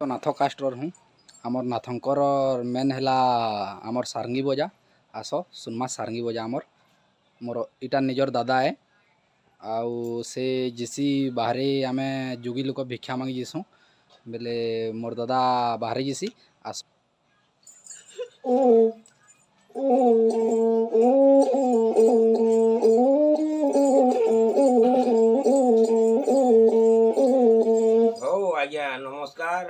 नाथ caster हूँ आमर नाथंकर main है आमर सारंगी बजा आस सुनमा सारंगी बजा आमर मोर इटा निजर दादा है आउ से जिसी बाहर आम जुगी लोक भिक्षा मांगी जीसु बेले मोर दादा बाहर जीसी आस आज्ञा नमस्कार।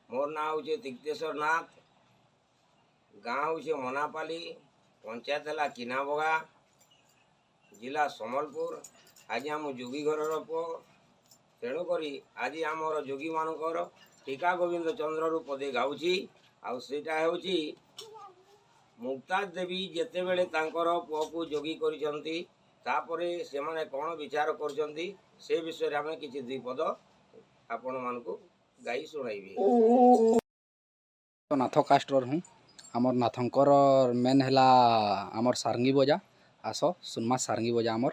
मोर ना हूँ तिक्तेश्वर नाथ, गाँ हूँ मनापाली, पंचायत है किनाबगा, जिला सम्बलपुर। आज आम जोगी घर पुओ तेणुक आज आमर जोगी मानकर टीका गोविंद चंद्र रू पदे गाऊँगी। आईटा हूँ मुक्ताज देवी जिते बड़े पुओ को जोगी करपरे से कौन विचार कर विषय आम कि दुई पद आपण मान गाई शुणाइबी। नाथ कास्टर हूँ आमर नाथंकर मेन है आमर सारंगी बजा आस सुनमा सारंगी बजा आमर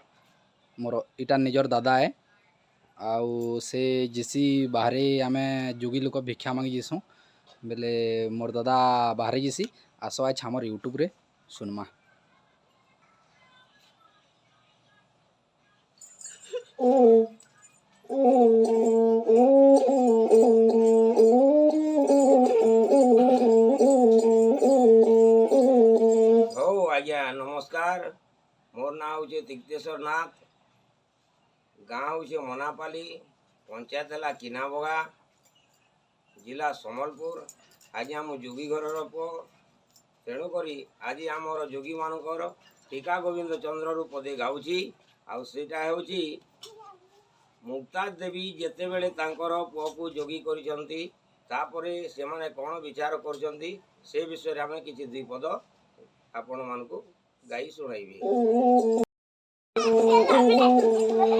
मोर इटा निजर दादा है आउ से जिसी बाहर आम जुगी लोक भिक्षा मांगी जीसु बेले मोर दादा बाहर जीसी आस आज आमर यूट्यूब रे सुनमा। आज्ञा नमस्कार। मोर ना हूँ तिक्तेश्वर नाथ, गाँ हूँ मनापाली, पंचायत है किनाबगा, जिला सम्बलपुर। आज आम जोगी घर पुओ तेणुक आज आमर जोगी मानकर टीका गोविंद चंद्र रू पदे गाऊँगी। आईटा हूँ मुक्ताज देवी जिते बड़े पुओ को जोगी करपरे से कौन विचार कर विषय आम कि दुई पद आपण मान गाई शुणाइबी।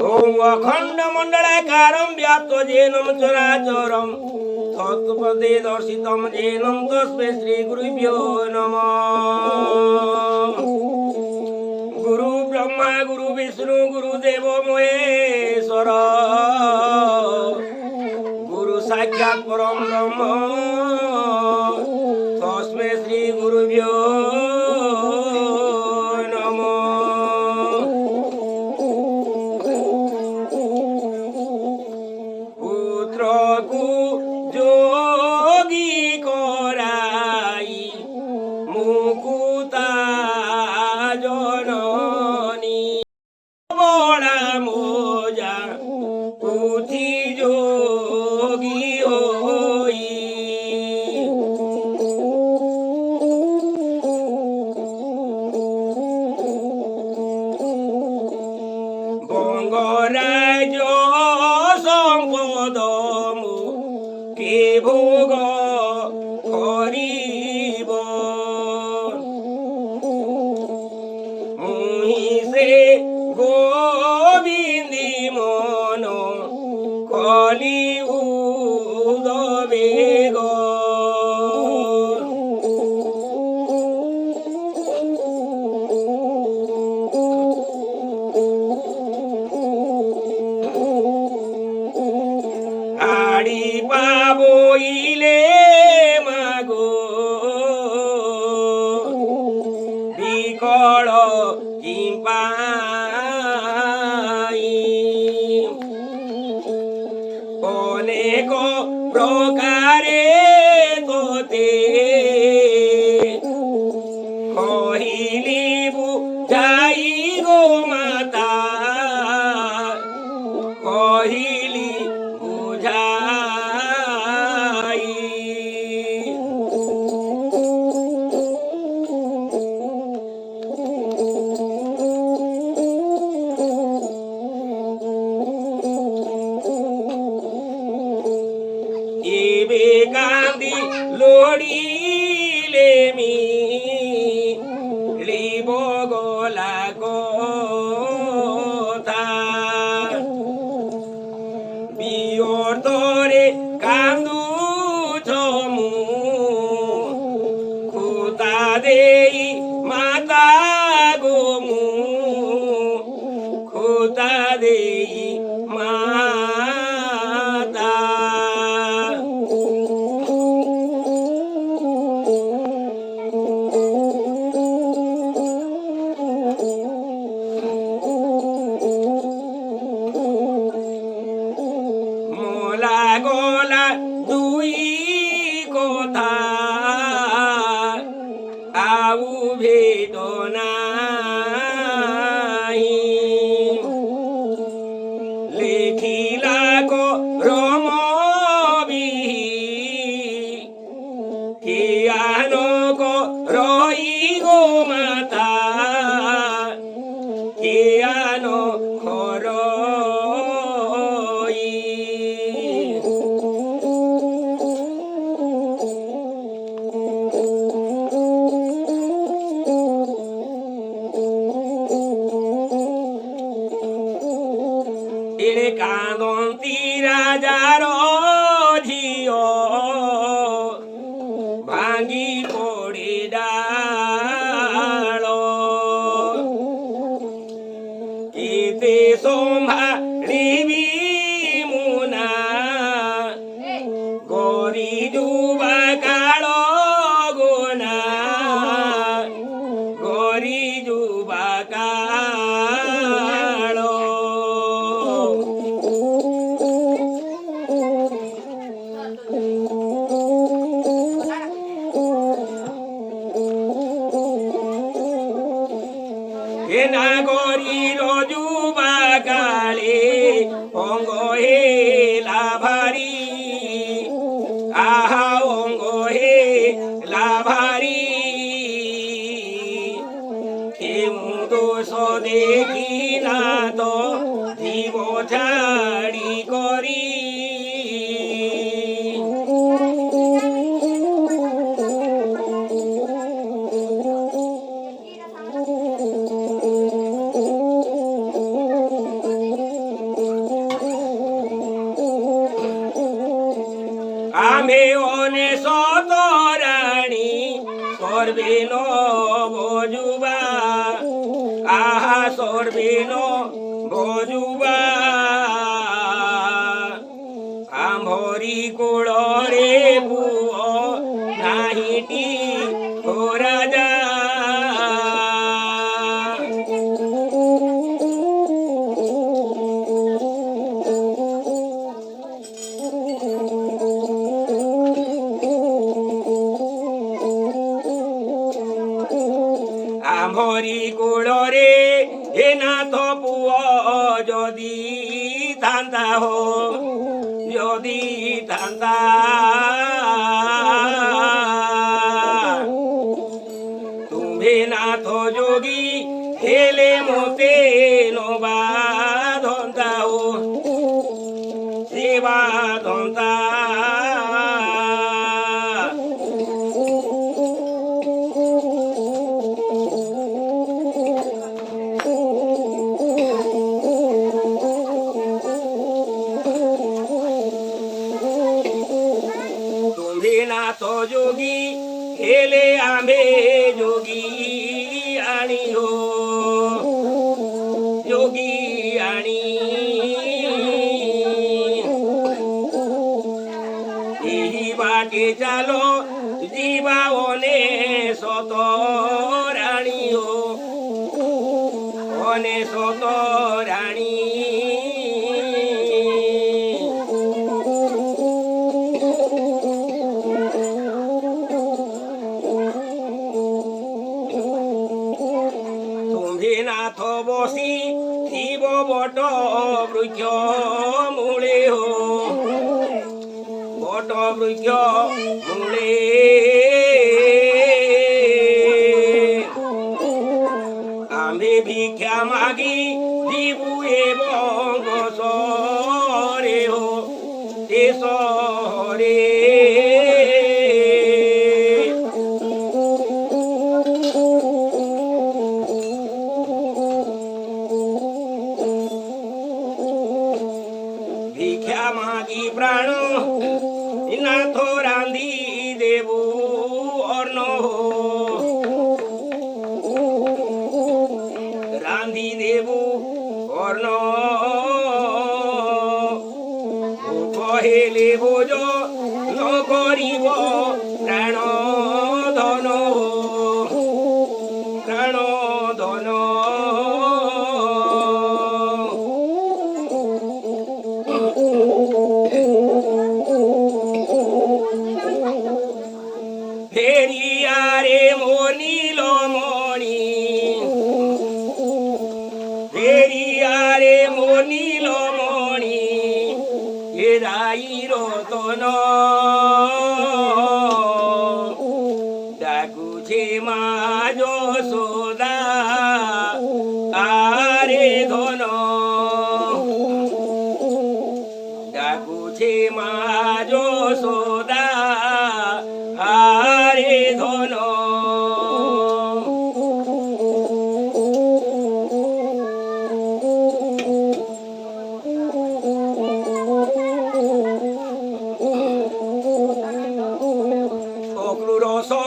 ओम अखंड मंडलाकारं व्याप्त जेनम चराचरं तत्पदे दर्शितं जेनम तस्मै श्री गुरुभ्यो नमः। गुरु ब्रह्मा गुरु विष्णु गुरुदेव महेश्वर गुरु साक्षात् परम ब्रह्म तस्मै श्री गुरुभ्यो बंगराज संपद के भोग करिब मुहि से गोविंदी मन कली उदबेग बोइले मागो विकल पाई अनेक प्रकारे तोते कहली बुझाई गो माता कहली बुझा गांधी लोड़ीले मी लिबो गोला कोथा बियोर तोरे कांदू छमु खुता देई माता गोमु खुता देई माता দুই কথা আউ ভেদ নাই লেখিলা কো রমবি কিয়ানো কো রই গো মাতা কিয়ানো খরই এড়ে কাঁদন্তি রাজার ঝিও ভাঙি পড়ে ডাল কেতে সম্ভাଳିবি মুনা গরি যুবা কাଳ গোনা গরি যুবা কাଳ এ নাগরীর যুবা কালে অঙ্গ হেলা ভারি আহা অঙ্গ হেলা ভারি কেউ দোষ দেখি না তো জীব ছাড়ি করি আমি অনেশত রানী সর্বে নবযুবা আহা সর্বে নবযুবা আম্ভরি কোଳରେ পুଅ নাহিটি ও রাজা আম্ভরি কোଳରେ এ নাথ পুଅ যদি থান্তা হো যদি থান্তা তুমি নাথ যোগী হেলে মতে নবা ধন্তা হো সেবা ধন্তা নাথ যোগী হেলে আম্ভে যোগী আনি হো যোগী আনি এই বাটে চালো জীবা অনেশত রানী হো অনেশত রানী নাথ বসি শিব বট বৃক্ষ মূলে হো বট বৃক্ষ মূলে আমি ভিক্ষা মাগি দিবু এবং সরে হো দেশরে ভিক্ষা মাগি প্রাণ নাথ রান্ধি দেবু অর্ণ রান্ধি দেবু অর্ণ কহেলে বোঝ ন করিব প্রাণ ধন প্রাণ ধন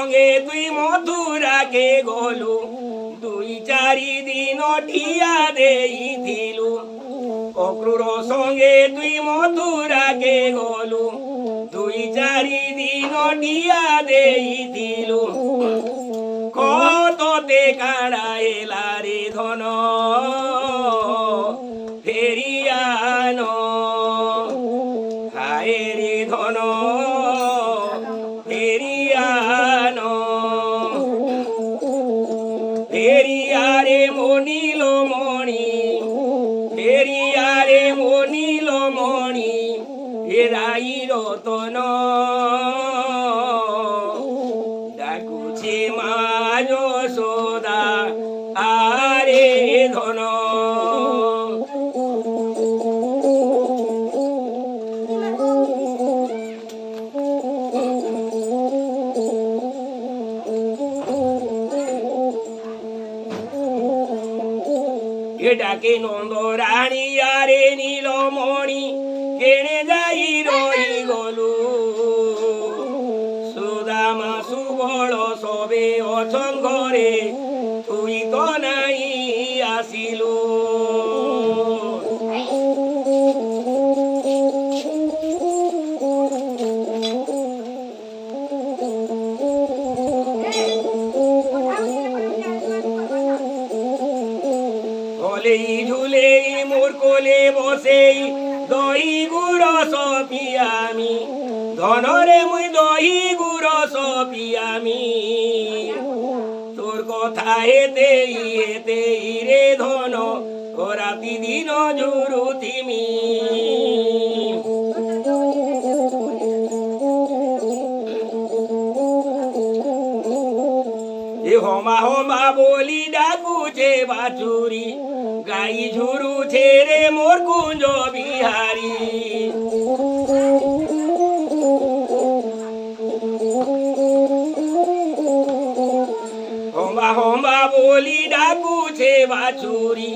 সঙ্গে তুই মথুরাকে গলু 2-4 দিন ঠিয়া দেইଥିଲୁ অক্রুর সঙ্গে তুই মথুরাকে গলু 2-4 দিন ঠিয়া দেইଥିଲୁ কততে কাড়া এলা রে ধন ফেরিয়ান হায় রে ধন ফেরিয়ান ফেরিয়ারে মনিল মণি ফেরিয়ারে মনিল মণি এরাই রতন ডাকুছে মা যশোদা আরে ধন ডাকে নন্দরানী আরে নীলমণি কেড়ে যাই রই গলু সুদামা সুবল সবে অছন ঘরে তুই তো নাই আসিলু ঝুলেই মোর কোলে বসেই দহি গুরস পিয়ামি ধনরে মুই দহি গুরস পিয়ামি তোর কথা হেতেই হেতেই রে ধন ও রাতি দিন জুরুথিমি হমা হমা বলি ডাকুছে বাছুরি গাই ঝুরুছে রে মোর কুঞ্জ বিহারি হমা হমা বলি ডাকুছে বাছুরি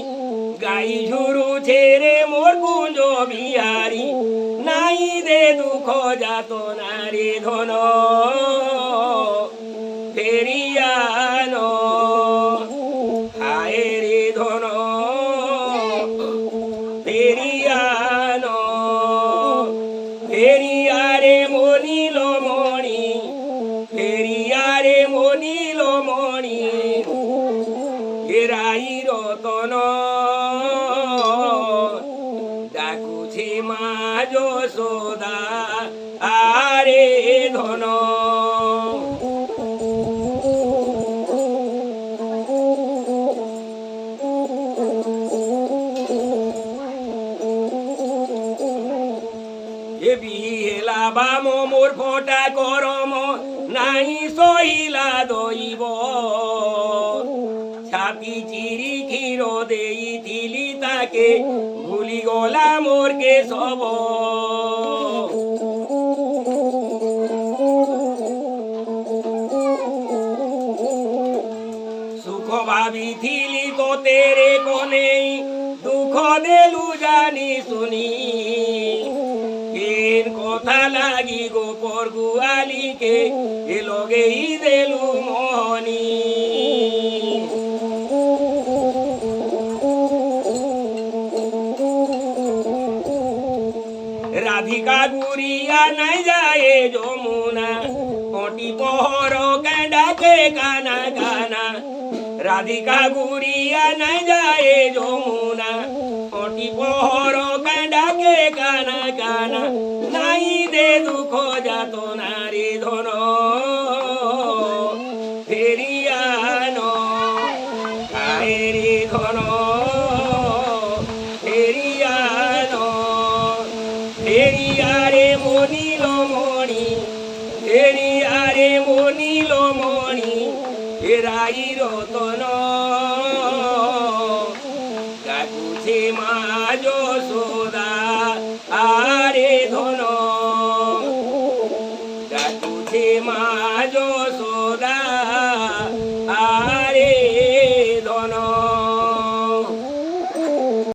গাই ঝুরুছে রে মোর কুঞ্জ বিহারি নাই দে দুঃখ যাত না রে ধন ফেরিয়ান হায় রে ধন ফেরিয়ান ফেরিয়ারে মনিল মণি ফেরিয়ারে মনিল মণি এরাই রতন ডাকুছে মা যশোদা আরে ধন বাম মোর ফোটা গরম নাই সহিলা দইব ছাতি চিরি ক্ষীর দেইଥିଲି তাকে ভুলি গলা মোর কে সব সুখ ভাবিଥିଲି তো তেরে কোনেই দুঃখ দেলু জানি শুনি কথা লাগি গোপর গুয়ালিকে এ লগেই দেলু মোহনি রাধিকা গুরিয়া নাই যায় যমুনা কোটি পহর ডাকে কানা কানা রাধিকা গুরিয়া নাই যায় যমুনা কোটি পহর ডাকে কানা কানা নাই দে দুঃখ যাত নারী ধন ফেরিয়ান হায় রে ধন ফেরিয়ান ফেরিয়ারে মনিল মণি ফেরিয়ারে মনিল মণি এরাই রতন ডাকুছে মা যশোদা